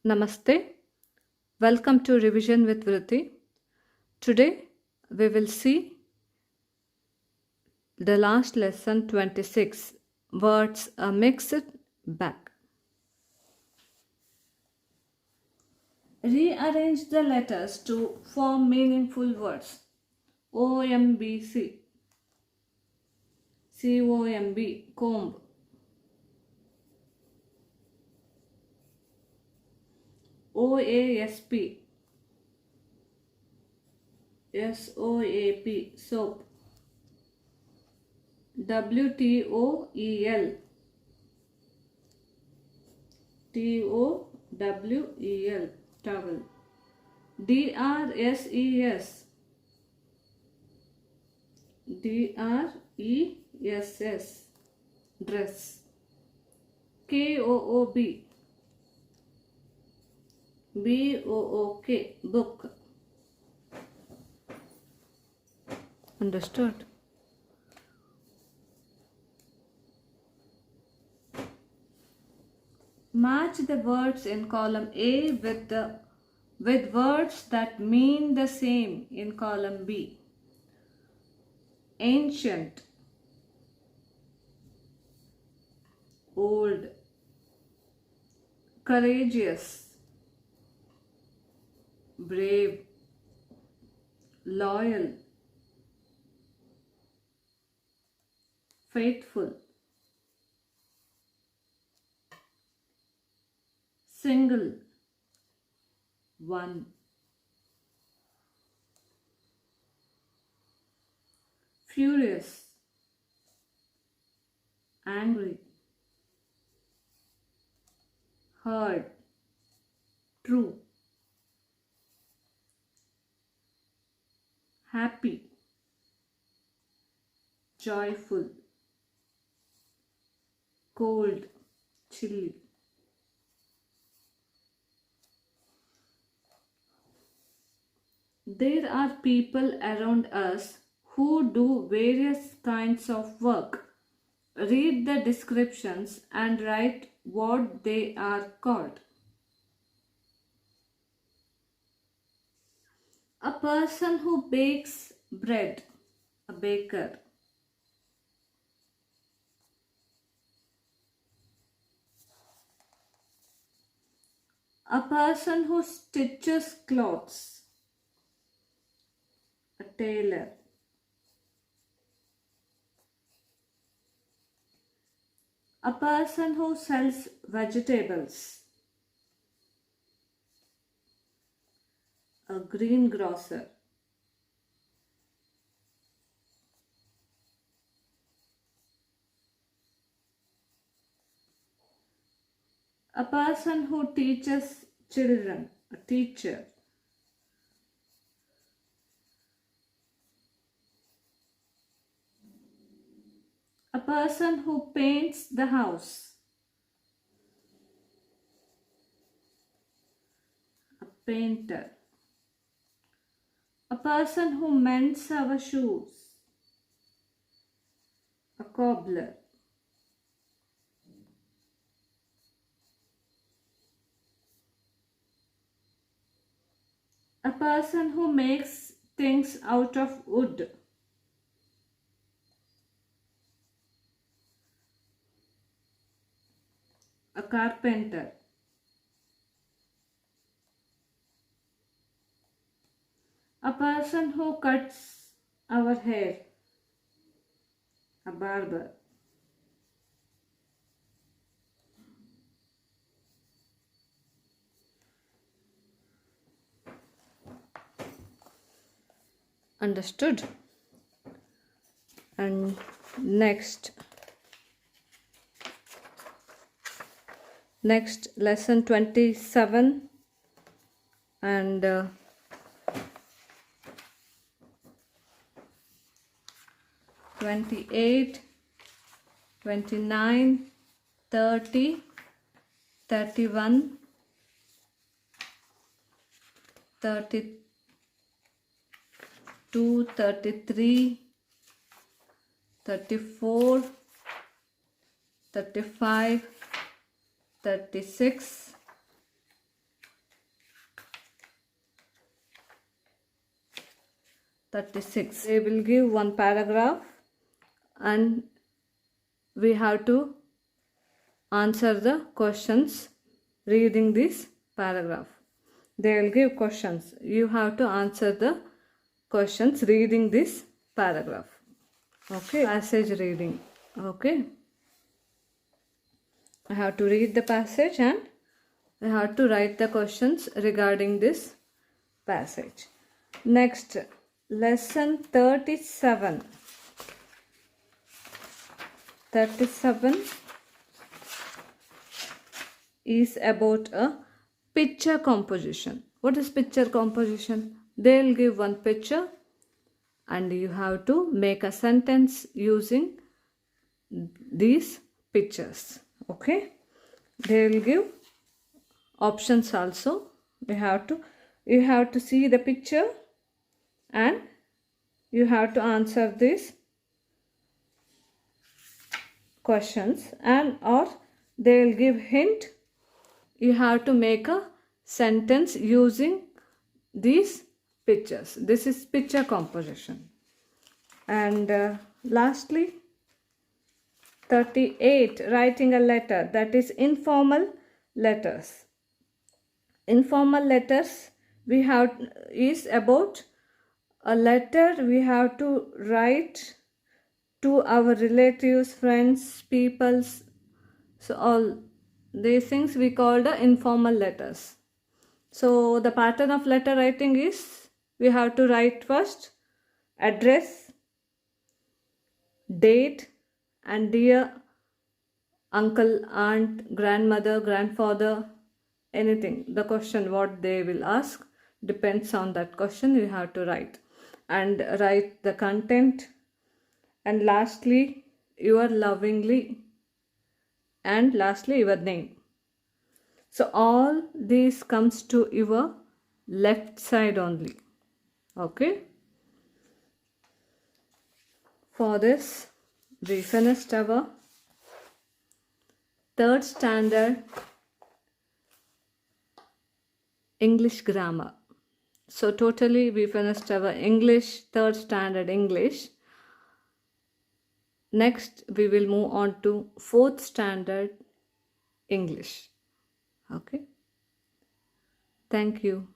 Namaste. Welcome to Revision with Vrithi. Today we will see the last lesson 26 words a mixed bag. Rearrange the letters to form meaningful words. OMBC, COMB, comb. OASP, SOAP, soap. WTOEL, TOWEL, towel. DRSES, DRESS, dress. KOOB, BOOK, book. Understood? Match the words in column A with words that mean the same in column B. Ancient, old, courageous, brave, loyal, faithful, single, one, furious, angry, heard, true, happy, joyful, cold, chilly. There are people around us who do various kinds of work. Read the descriptions and write what they are called. A person who bakes bread, a baker. A person who stitches clothes, a tailor. A person who sells vegetables, a greengrocer. A person who teaches children, a teacher. A person who paints the house, a painter. A person who mends our shoes, a cobbler. A person who makes things out of wood, a carpenter. A person who cuts our hair, a barber. Understood? And next lesson 27 and 28, 29, 30, 31, 32, 33, 34, 35, 36, 36. They will give one paragraph and we have to answer the questions reading this paragraph. They will give questions. You have to answer the questions reading this paragraph. Okay, passage reading. Okay, I have to read the passage and I have to write the questions regarding this passage. Next, lesson 37. 37 is about a picture composition. What is picture composition? They'll give one picture and you have to make a sentence using these pictures. Okay, they will give options also. You have to see the picture and you have to answer these questions, and or they will give hint. You have to make a sentence using these pictures. This is picture composition. And lastly, 38, writing a letter, that is informal letters. Informal letters is about a letter we have to write to our relatives, friends, peoples. So all these things we call the informal letters. So the pattern of letter writing is we have to write first address, date, and dear uncle, aunt, grandmother, grandfather, anything. The question what they will ask depends on that question you have to write, and write the content, and lastly your lovingly, and lastly your name. So all these comes to your left side only. Okay, for this we finished our 3rd standard English grammar. So totally we finished our English, 3rd standard English. Next we will move on to 4th standard English. Okay, thank you.